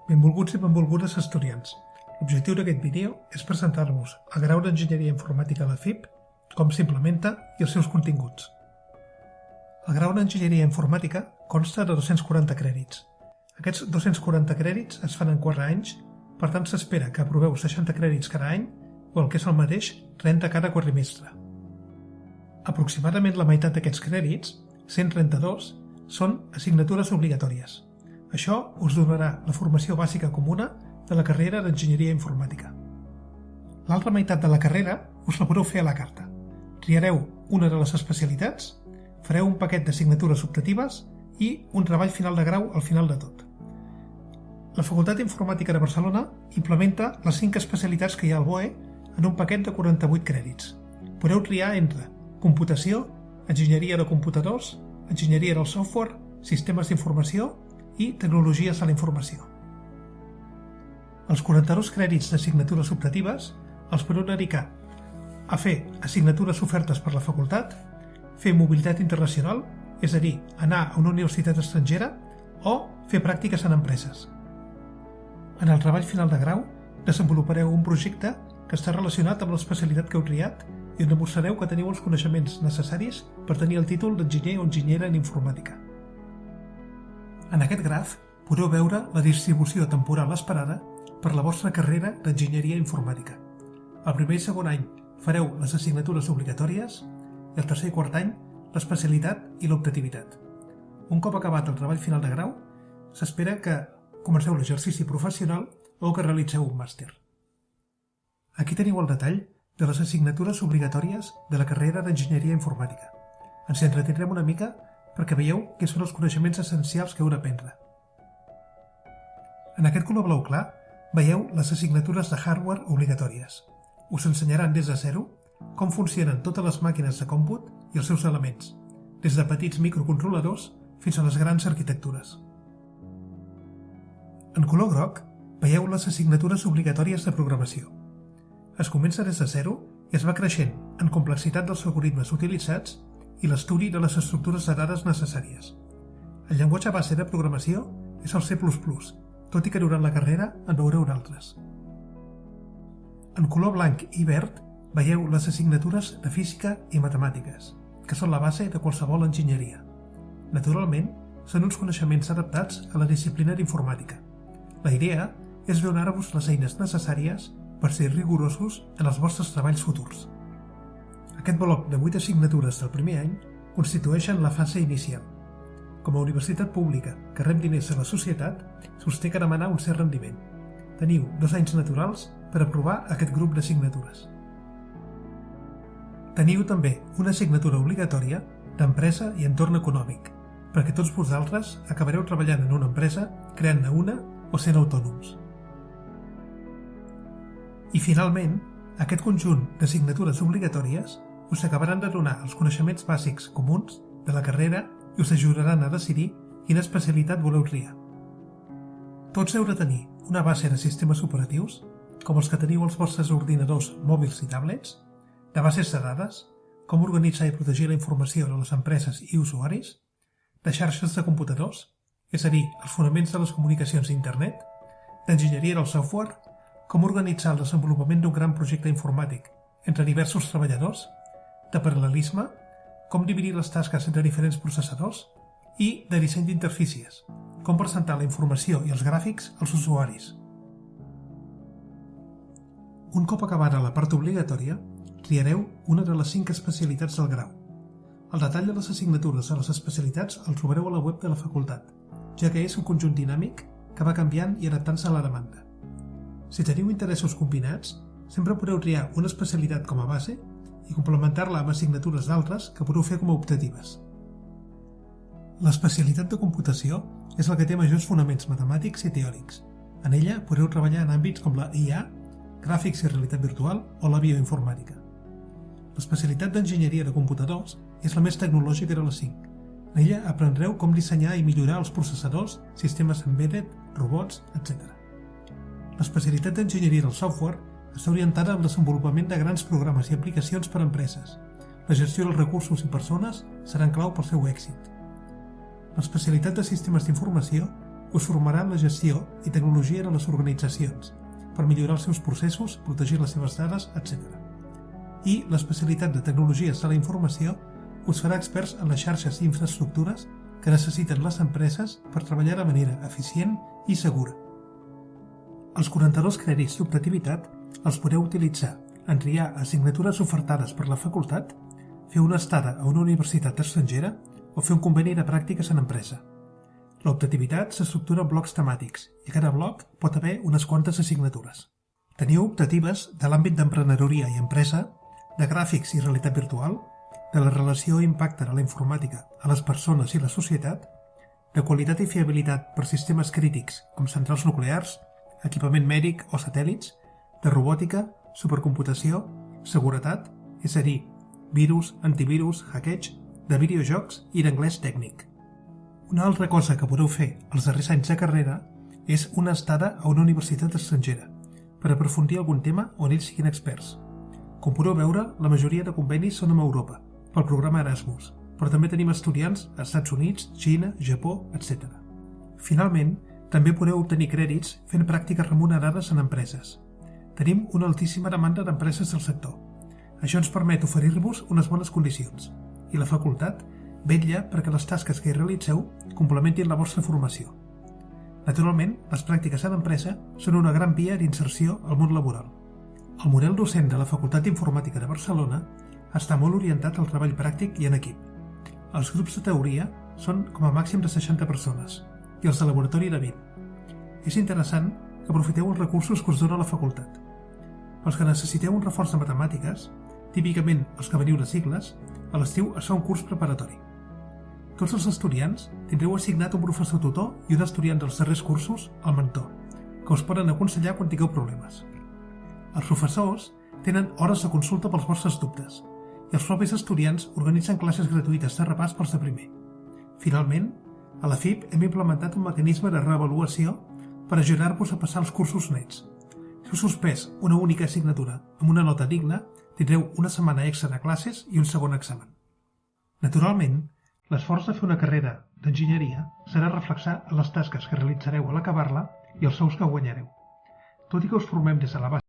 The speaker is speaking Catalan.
Benvolguts i benvolgudes estudiants. L'objectiu d'aquest vídeo és presentar-vos el grau d'Enginyeria Informàtica a la FIP, com s'implementa i els seus continguts. El grau d'Enginyeria Informàtica consta de 240 crèdits. Aquests 240 crèdits es fan en 4 anys, per tant s'espera que aproveu 60 crèdits cada any o el que és el mateix, 30 cada quadrimestre. Aproximadament la meitat d'aquests crèdits, 132, són assignatures obligatòries. Això us donarà la formació bàsica comuna de la carrera d'Enginyeria Informàtica. L'altra meitat de la carrera us la podeu fer a la carta. Triareu una de les especialitats, fareu un paquet d'assignatures optatives i un treball final de grau al final de tot. La Facultat d'Informàtica de Barcelona implementa les 5 especialitats que hi ha al BOE en un paquet de 48 crèdits. Podeu triar entre computació, enginyeria de computadors, enginyeria del software, sistemes d'informació i tecnologies de la informació. Els 42 crèdits d'assignatures optatives els podeu dedicar a fer assignatures ofertes per la facultat, fer mobilitat internacional, és a dir, anar a una universitat estrangera o fer pràctiques en empreses. En el treball final de grau desenvolupareu un projecte que està relacionat amb l'especialitat que heu triat i on demostrareu que teniu els coneixements necessaris per tenir el títol d'enginyer o enginyera en informàtica. En aquest graf podeu veure la distribució temporal esperada per la vostra carrera d'Enginyeria Informàtica. El primer i segon any fareu les assignatures obligatòries i el tercer i quart any l'especialitat i l'optativitat. Un cop acabat el treball final de grau, s'espera que comenceu l'exercici professional o que realitzeu un màster. Aquí teniu el detall de les assignatures obligatòries de la carrera d'Enginyeria Informàtica. Ens entretindrem una mica perquè veieu quins són els coneixements essencials que heu d'aprendre. En aquest color blau clar veieu les assignatures de hardware obligatòries. Us ensenyaran des de zero com funcionen totes les màquines de còmput i els seus elements, des de petits microcontroladors fins a les grans arquitectures. En color groc veieu les assignatures obligatòries de programació. Es comença des de zero i es va creixent en complexitat dels algoritmes utilitzats i l'estudi de les estructures de dades necessàries. El llenguatge base de programació és el C++, tot i que durant la carrera en veureu d'altres. En color blanc i verd veieu les assignatures de física i matemàtiques, que són la base de qualsevol enginyeria. Naturalment, són uns coneixements adaptats a la disciplina d'informàtica. La idea és donar-vos les eines necessàries per ser rigorosos en els vostres treballs futurs. Aquest bloc de 8 assignatures del primer any constitueixen la fase inicial. Com a universitat pública que rep diners a la societat, s'us té que demanar un cert rendiment. Teniu 2 anys naturals per aprovar aquest grup d'assignatures. Teniu també una assignatura obligatòria d'empresa i entorn econòmic, perquè tots vosaltres acabareu treballant en una empresa, creant-ne una o sent autònoms. I finalment, aquest conjunt d'assignatures obligatòries us acabaran de donar els coneixements bàsics comuns de la carrera i us ajudaran a decidir quina especialitat voleu triar. Tots heu de tenir una base de sistemes operatius, com els que teniu als vostres ordinadors mòbils i tablets, de bases de dades, com organitzar i protegir la informació de les empreses i usuaris, de xarxes de computadors, és a dir, els fonaments de les comunicacions d'internet, d'enginyeria del software, com organitzar el desenvolupament d'un gran projecte informàtic entre diversos treballadors, de paral·lelisme, com dividir les tasques entre diferents processadors i de disseny d'interfícies, com presentar la informació i els gràfics als usuaris. Un cop acabada la part obligatòria, triareu una de les 5 especialitats del grau. El detall de les assignatures a les especialitats el trobareu a la web de la facultat, ja que és un conjunt dinàmic que va canviant i adaptant-se a la demanda. Si teniu interessos combinats, sempre podeu triar una especialitat com a base i complementar-la amb assignatures d'altres que podeu fer com a optatives. L'especialitat de computació és la que té majors fonaments matemàtics i teòrics. En ella podeu treballar en àmbits com la IA, gràfics i realitat virtual o la bioinformàtica. L'especialitat d'enginyeria de computadors és la més tecnològica de les 5. En ella aprendreu com dissenyar i millorar els processadors, sistemes embedded, robots, etc. L'especialitat d'enginyeria del software està orientada al desenvolupament de grans programes i aplicacions per a empreses. La gestió dels recursos i persones seran clau pel seu èxit. L'especialitat de sistemes d'informació us formarà en la gestió i tecnologia de les organitzacions per millorar els seus processos, protegir les seves dades, etc. I l'especialitat de tecnologies de la informació us farà experts en les xarxes i infraestructures que necessiten les empreses per treballar de manera eficient i segura. Els 42 crèdits d'optativitat els podeu utilitzar en triar assignatures ofertades per la facultat, fer una estada a una universitat estrangera o fer un conveni de pràctiques en empresa. L'optativitat s'estructura en blocs temàtics i a cada bloc pot haver unes quantes assignatures. Teniu optatives de l'àmbit d'emprenedoria i empresa, de gràfics i realitat virtual, de la relació i impacte de la informàtica a les persones i la societat, de qualitat i fiabilitat per sistemes crítics com centrals nuclears, equipament mèdic o satèl·lits, de robòtica, supercomputació, seguretat, és a dir, virus, antivirus, hackeig, de videojocs i d'anglès tècnic. Una altra cosa que podeu fer els darrers anys de carrera és una estada a una universitat estrangera per aprofundir algun tema on ells siguin experts. Com podeu veure, la majoria de convenis són amb Europa, pel programa Erasmus, però també tenim estudiants als Estats Units, Xina, Japó, etc. Finalment, també podeu obtenir crèdits fent pràctiques remunerades en empreses. Tenim una altíssima demanda d'empreses del sector. Això ens permet oferir-vos unes bones condicions i la facultat vetlla perquè les tasques que hi realitzeu complementin la vostra formació. Naturalment, les pràctiques a l'empresa són una gran via d'inserció al món laboral. El model docent de la Facultat d'Informàtica de Barcelona està molt orientat al treball pràctic i en equip. Els grups de teoria són com a màxim de 60 persones i els de laboratori de 20. És interessant que aprofiteu els recursos que us dona la facultat. Pels que necessiteu un reforç de matemàtiques, típicament els que veniu de cicles, a l'estiu es fa un curs preparatori. Tots els estudiants tindreu assignat un professor tutor i un estudiant dels darrers cursos, el mentor, que us poden aconsellar quan tingueu problemes. Els professors tenen hores de consulta pels vostres dubtes i els propis estudiants organitzen classes gratuïtes de repàs pels de primer. Finalment, a la FIP hem implementat un mecanisme de reavaluació per ajudar-vos a passar els cursos nets. Si heu suspès una única assignatura amb una nota digna, tindreu una setmana extra de classes i un segon examen. Naturalment, l'esforç de fer una carrera d'enginyeria serà reflexar en les tasques que realitzareu a l'acabar-la i els sous que guanyareu. Tot i que us formem des de la base